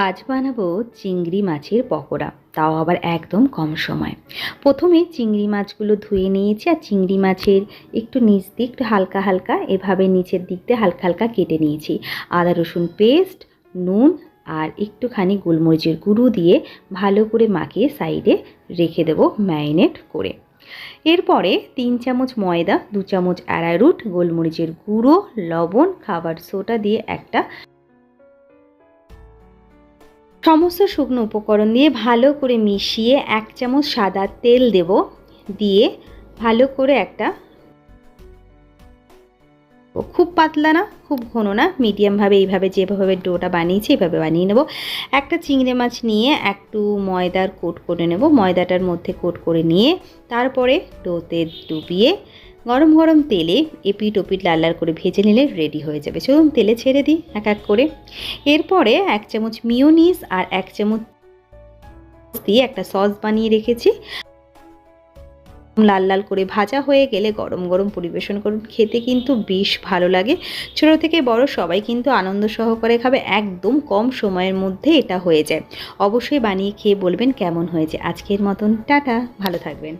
আজ বানাবো চিংড়ি মাছের পকোড়া, তাও আবার একদম কম সময়। প্রথমে চিংড়ি মাছগুলো ধুয়ে নিয়েছি, আর চিংড়ি মাছের একটু নিচ দিয়ে একটু হালকা হালকা এভাবে নিচের দিক দিয়ে হালকা হালকা কেটে নিয়েছি। আদা রসুন পেস্ট, নুন আর একটুখানি গোলমরিচের গুঁড়ো দিয়ে ভালো করে মাখিয়ে সাইডে রেখে দেবো ম্যারিনেট করে। এরপরে 3 চামচ ময়দা, 2 চামচ অ্যারারুট, গোলমরিচের গুঁড়ো, লবণ, খাবার সোডা দিয়ে একটা সমস্ত শুকনো উপকরণ দিয়ে ভালো করে মিশিয়ে 1 চামচ সাদা তেল দেব, দিয়ে ভালো করে একটা খুব পাতলা না খুব ঘন না মিডিয়ামভাবে এইভাবে যেভাবে ডোটা বানিয়েছি এইভাবে বানিয়ে নেব। একটা চিংড়ি মাছ নিয়ে একটু ময়দার কোট করে নেব, ময়দাটার মধ্যে কোট করে নিয়ে তারপরে ডোতে ডুবিয়ে গরম গরম তেলে এপিট ওপিট লাল লাল করে ভেজে নিলে রেডি হয়ে যাবে। চলুন তেলে ছেড়ে দিই এক এক করে। এরপরে 1 চামচ মিওনিজ আর 1 চামচ দিয়ে একটা সস বানিয়ে রেখেছি। লাল লাল করে ভাজা হয়ে গেলে গরম গরম পরিবেশন করুন, খেতে কিন্তু বেশ ভালো লাগে। ছোট থেকে বড় সবাই কিন্তু আনন্দ সহকারে খাবে, একদম কম সময়ের মধ্যে এটা হয়ে যায়। অবশ্যই বানিয়ে খেয়ে বলবেন কেমন হয়েছে। আজকের মতন টাটা, ভালো থাকবেন।